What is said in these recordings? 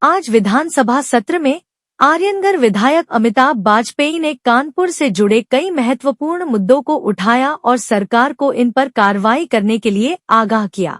आज विधानसभा सत्र में आर्यनगर विधायक अमिताभ बाजपेयी ने कानपुर से जुड़े कई महत्वपूर्ण मुद्दों को उठाया और सरकार को इन पर कार्रवाई करने के लिए आगाह किया।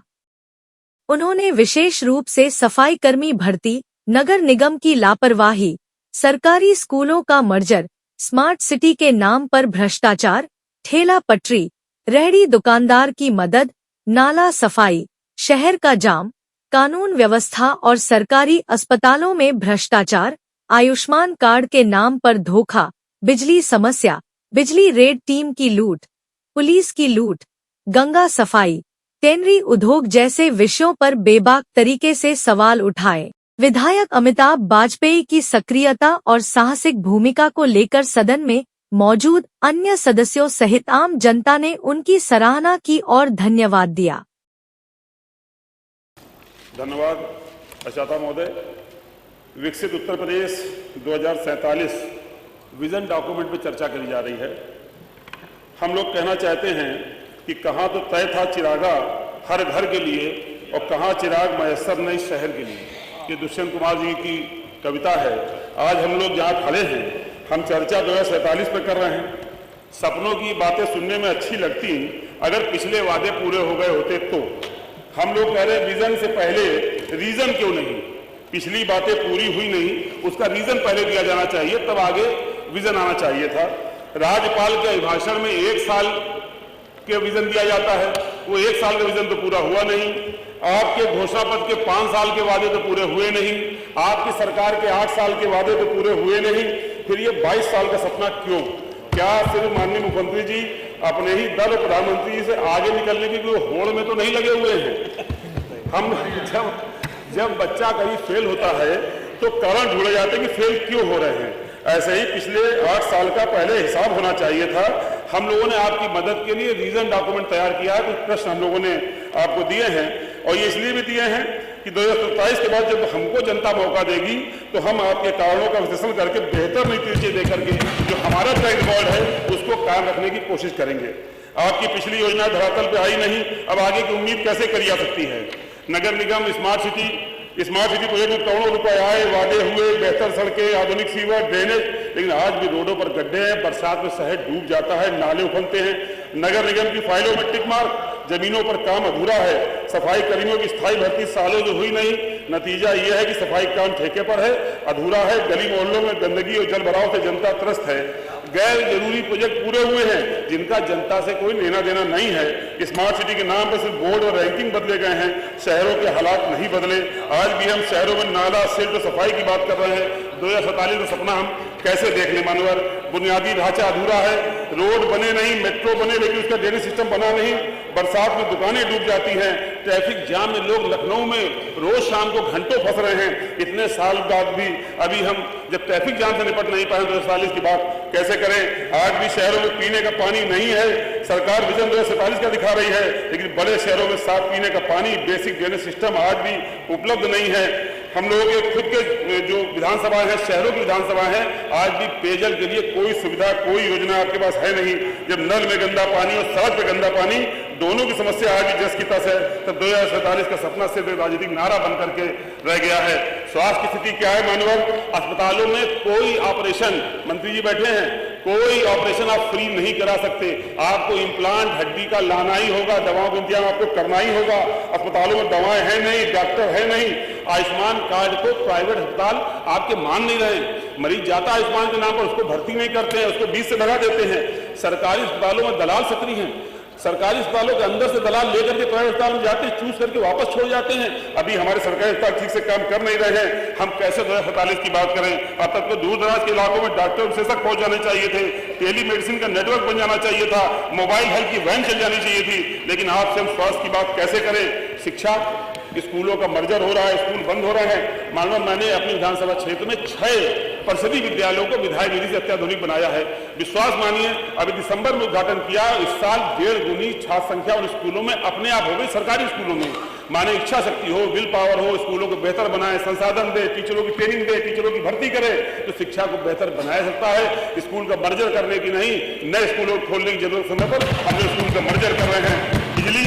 उन्होंने विशेष रूप से सफाई कर्मी भर्ती, नगर निगम की लापरवाही, सरकारी स्कूलों का मर्जर, स्मार्ट सिटी के नाम पर भ्रष्टाचार, ठेला पटरी, रेहड़ी दुकानदार की मदद, नाला सफाई, शहर का जाम, कानून व्यवस्था और सरकारी अस्पतालों में भ्रष्टाचार, आयुष्मान कार्ड के नाम पर धोखा, बिजली समस्या, बिजली रेड टीम की लूट, पुलिस की लूट, गंगा सफाई, टेनरी उद्योग जैसे विषयों पर बेबाक तरीके से सवाल उठाए। विधायक अमिताभ बाजपेयी की सक्रियता और साहसिक भूमिका को लेकर सदन में मौजूद अन्य सदस्यों सहित आम जनता ने उनकी सराहना की और धन्यवाद दिया। धन्यवाद अशाता महोदय। विकसित उत्तर प्रदेश 2047 विजन डॉक्यूमेंट पर चर्चा करी जा रही है। हम लोग कहना चाहते हैं कि कहाँ तो तय था चिरागा हर घर के लिए और कहाँ चिराग मयस्सर नहीं शहर के लिए। ये दुष्यंत कुमार जी की कविता है। आज हम लोग जहाँ खड़े हैं, हम चर्चा 2047 पर कर रहे हैं। सपनों की बातें सुनने में अच्छी लगती, अगर पिछले वादे पूरे हो गए होते तो। हम लोग कह रहे हैं विजन से पहले रीजन क्यों नहीं? पिछली बातें पूरी हुई नहीं, उसका रीजन पहले दिया जाना चाहिए, तब आगे विजन आना चाहिए था। राज्यपाल के अभिभाषण में 1 साल के विजन दिया जाता है, वो 1 साल का विजन तो पूरा हुआ नहीं। आपके घोषणा पत्र के 5 साल के वादे तो पूरे हुए नहीं। आपकी सरकार के 8 साल के वादे तो पूरे हुए नहीं। फिर ये 22 साल का सपना क्यों? क्या सिर्फ माननीय मुख्यमंत्री जी अपने ही दल प्रधानमंत्री जी से आगे निकलने की कोई होड़ में तो नहीं लगे हुए हैं? हम जब बच्चा कहीं फेल होता है तो कारण ढूंढे जाते हैं कि फेल क्यों हो रहे हैं। ऐसे ही पिछले 8 साल का पहले हिसाब होना चाहिए था। हम लोगों ने आपकी मदद के लिए रीजन डॉक्यूमेंट तैयार किया है। कुछ प्रश्न हम लोगों ने आपको दिए हैं और ये इसलिए भी दिए हैं कि 2027 के बाद जब हमको जनता मौका देगी तो हम आपके कारणों का विश्लेषण करके बेहतर नतीजे दे करके जो हमारा ट्रैक रिकॉर्ड है उसको कायम रखने की कोशिश करेंगे। आपकी पिछली योजना धरातल पे आई नहीं, अब आगे की उम्मीद कैसे करी जा सकती है? नगर निगम स्मार्ट सिटी प्रोजेक्ट में करोड़ों रुपए आए, वादे हुए, बेहतर सड़कें, आधुनिक सीवर, ड्रेनेज, लेकिन आज भी रोडों पर गड्ढे हैं, बरसात में शहर डूब जाता है, नाले उफनते हैं। नगर निगम की फाइलों में टिक मार्क, जमीनों पर काम अधूरा है। सफाई कर्मियों की स्थायी भर्ती सालों से हुई नहीं। नतीजा यह है कि सफाई काम ठेके पर है, अधूरा है। गली मोहल्लों में गंदगी और जल भराव से जनता त्रस्त है। गैर जरूरी प्रोजेक्ट पूरे हुए हैं जिनका जनता से कोई लेना देना नहीं है। स्मार्ट सिटी के नाम पर सिर्फ बोर्ड और रैंकिंग बदले गए हैं, शहरों के हालात नहीं बदले। आज भी हम शहरों में नाला, सिल्ट, सफाई की बात कर रहे हैं। 2047 का सपना हम कैसे देख लें मानवर? बुनियादी ढांचा अधूरा है, रोड बने नहीं, मेट्रो बने लेकिन उसका ड्रेनेज सिस्टम बना नहीं। बरसात में दुकानें डूब जाती हैं, ट्रैफिक जाम में लोग लखनऊ में रोज शाम को घंटों फंस रहे हैं। इतने साल बाद भी अभी हम जब ट्रैफिक जाम से निपट नहीं पाए 2047 की बात कैसे करें? आज भी शहरों में पीने का पानी नहीं है। सरकार विजन 2047 का दिखा रही है, लेकिन बड़े शहरों में साफ पीने का पानी, बेसिक ड्रेनेज सिस्टम आज भी उपलब्ध नहीं है। हम लोगों के खुद के जो विधानसभा है, शहरों की विधानसभा है, आज भी पेयजल के लिए कोई सुविधा, कोई योजना आपके पास है नहीं। जब नल में गंदा पानी और सड़क पे गंदा पानी, दोनों की समस्या आज भी जस की तस है, तब 2047 का सपना सिर्फ राजनीतिक नारा बन करके रह गया है। स्वास्थ्य की स्थिति क्या है मानवर? अस्पतालों में कोई ऑपरेशन, मंत्री जी बैठे हैं, कोई ऑपरेशन आप फ्री नहीं करा सकते। आपको इम्प्लांट हड्डी का लाना ही होगा, दवाओं का इंतजाम आपको करना ही होगा। अस्पतालों में दवाएं हैं नहीं, डॉक्टर है नहीं। आयुष्मान कार्ड को प्राइवेट अस्पताल आपके मान नहीं रहे। मरीज जाता आयुष्मान के नाम पर, उसको भर्ती नहीं करते हैं, उसको बीच से भगा देते हैं। सरकारी अस्पतालों में दलाल सक्रिय हैं। सरकारी अस्पतालों के अंदर से दलाल लेकर के प्राइवेट अस्पताल में जाते हैं, चूज करके वापस छोड़ जाते हैं। अभी हमारे सरकारी अस्पताल ठीक से काम कर नहीं रहे हैं। हम कैसे 2047 की बात करें? अब तक तो दूर दराज के इलाकों में डॉक्टर विशेषज्ञ पहुंच जाने चाहिए थे, टेलीमेडिसिन का नेटवर्क बन जाना चाहिए था, मोबाइल हेल्थ की वैन चल जानी चाहिए थी। लेकिन आपसे हम स्वास्थ्य की बात कैसे करें? शिक्षा, स्कूलों का मर्जर हो रहा है, स्कूल बंद हो रहे हैं। मान लो मैंने अपनी विधानसभा क्षेत्र में 6 परिषदीय विद्यालयों को विधायक निधि से अत्याधुनिक बनाया है। विश्वास मानिए, अभी दिसंबर में उद्घाटन किया, इस साल 1.5 गुनी छात्र संख्या उन स्कूलों में अपने आप हो गई। सरकारी स्कूलों में माने इच्छा शक्ति हो, विल पावर हो, स्कूलों को बेहतर बनाए, संसाधन दे, टीचरों की ट्रेनिंग दे, टीचरों की भर्ती करे तो शिक्षा को बेहतर बनाया सकता है। स्कूल का मर्जर करने की नहीं, नए स्कूलों को खोलने की जरूरत समय पर हम लोग स्कूल का मर्जर कर रहे हैं। बिजली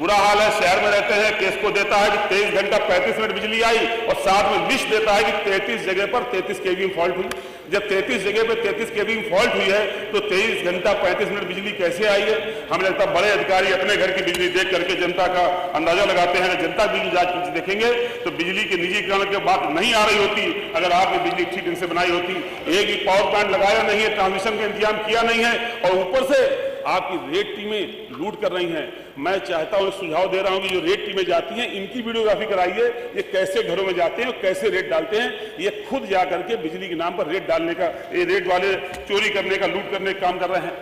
बुरा हाल है, शहर में रहते हैं, केस को देता है कि 23 घंटा 35 मिनट बिजली आई और साथ में लिस्ट देता है कि 33 जगह पर 33 केवी में फॉल्ट हुई। जब 33 जगह पे 33 केवी में फॉल्ट हुई है तो 23 घंटा 35 मिनट बिजली कैसे आई है? हमें लगता है बड़े अधिकारी अपने घर की बिजली देख करके जनता का अंदाजा लगाते हैं। जनता बिजली जांच देखेंगे तो बिजली के निजीकरण की बात नहीं आ रही होती अगर आपने बिजली ठीक ढंग से बनाई होती। एक भी पावर प्लांट लगाया नहीं है, ट्रांसमिशन का इंतजाम किया नहीं है और ऊपर से आपकी रेड टीमें लूट कर रही हैं। मैं चाहता हूं, सुझाव दे रहा हूं कि जो रेड टीमें जाती हैं इनकी वीडियोग्राफी कराइए, ये कैसे घरों में जाते हैं और कैसे रेड डालते हैं। ये खुद जा करके बिजली के नाम पर रेड डालने का, ये रेड वाले चोरी करने का, लूट करने का काम कर रहे हैं।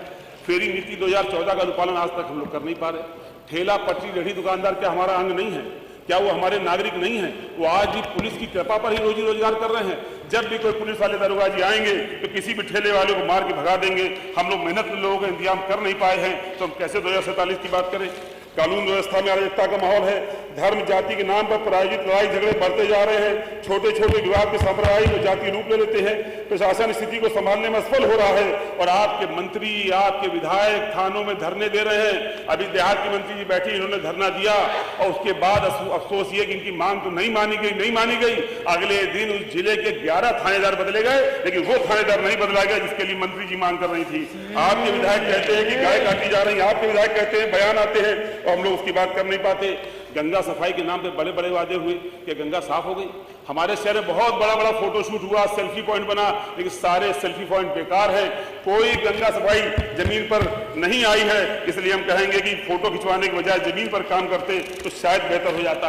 फेरी नीति 2014 का अनुपालन आज तक हम लोग कर नहीं पा रहे। ठेला पटरी रेहड़ी दुकानदार क्या हमारा अंग नहीं है? क्या वो हमारे नागरिक नहीं है? वो आज भी पुलिस की कृपा पर ही रोजी रोजगार कर रहे हैं। जब भी कोई पुलिस वाले दरोगा जी आएंगे तो किसी भी ठेले वाले को मार के भगा देंगे। हम लोग मेहनत लोगों का इंतजाम कर नहीं पाए हैं तो हम कैसे 2047 की बात करें? कानून व्यवस्था में अराजकता का माहौल है। धर्म जाति के नाम पर प्रायोजित लड़ाई झगड़े बढ़ते जा रहे हैं। छोटे छोटे विवाद के साम्प्रदायिक और जातीय रूप ले लेते हैं। प्रशासन स्थिति को संभालने में असफल हो रहा है और आपके मंत्री, आपके विधायक थानों में धरने दे रहे हैं। अभी देहात के मंत्री जी बैठे, इन्होंने धरना दिया और उसके बाद अफसोस ये कि इनकी मांग तो नहीं मानी गई। अगले दिन उस जिले के 11 थानेदार बदले गए लेकिन वो थानेदार नहीं बदला गया जिसके लिए मंत्री जी मांग कर रही थी। आपके विधायक कहते हैं कि गाय काटी जा रही है, आपके विधायक कहते हैं, बयान आते हैं और हम लोग उसकी बात कर नहीं पाते। गंगा सफाई के नाम पे बड़े बड़े वादे हुए कि गंगा साफ हो गई। हमारे शहर में बहुत बड़ा बड़ा फोटोशूट हुआ, सेल्फी पॉइंट बना, लेकिन सारे सेल्फी पॉइंट बेकार है। कोई गंगा सफाई जमीन पर नहीं आई है। इसलिए हम कहेंगे कि फोटो खिंचवाने के बजाय जमीन पर काम करते तो शायद बेहतर हो जाता।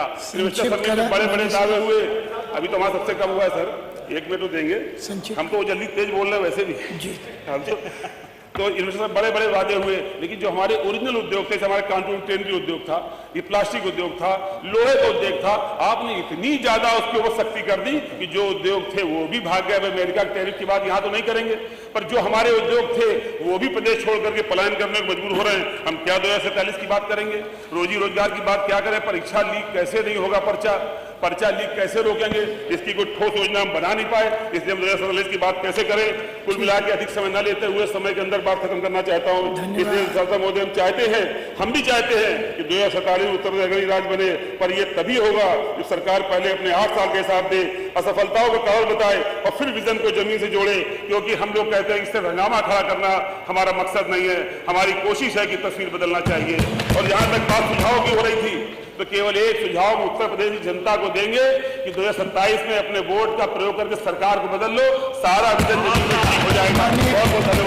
बड़े बड़े दावे हुए, अभी तो हमारा सबसे कम हुआ है सर, 1 मिनट तो देंगे। हम तो जल्दी तेज बोल रहे हैं वैसे भी। तो इन्वेस्टर बड़े बड़े वादे हुए लेकिन जो हमारे ओरिजिनल उद्योग थे, हमारे कानपुर ट्रेनरी उद्योग था, ये प्लास्टिक उद्योग था, लोहे का उद्योग था, आपने इतनी ज्यादा उसके ऊपर सख्ती कर दी कि जो उद्योग थे वो भी भाग गए। अमेरिका के टैरिफ की बात यहाँ तो नहीं करेंगे, पर जो हमारे उद्योग थे वो भी प्रदेश छोड़ करके पलायन करने को मजबूर हो रहे हैं। हम क्या 2047 की बात करेंगे? रोजी रोजगार की बात क्या करें? परीक्षा लीक कैसे नहीं होगा? पर्चा लीक कैसे रोकेंगे? इसकी कोई ठोस योजना हम बना नहीं पाए, इसलिए हम 2047 की बात कैसे करें? कुल मिला के अधिक समय न लेते हुए समय के अंदर बात खत्म करना चाहता हूँ। इसलिए सरदार मोदी हम भी चाहते हैं कि 2047 उत्तराधिकारी राज्य बने, पर यह तभी होगा जब सरकार पहले अपने 8 साल के हिसाब दे, असफलताओं का कारण बताए और फिर विजन को जमीन से जोड़े। क्योंकि हम लोग कहते हैं इससे हंगामा खड़ा करना हमारा मकसद नहीं है, हमारी कोशिश है कि तस्वीर बदलना चाहिए। और जहां तक बात सुझाव की हो रही थी तो केवल एक सुझाव उत्तर प्रदेश की जनता को देंगे कि 2027 में अपने वोट का प्रयोग करके सरकार को बदल लो, सारा विजन हो जाएगा। बहुत बहुत धन्यवाद।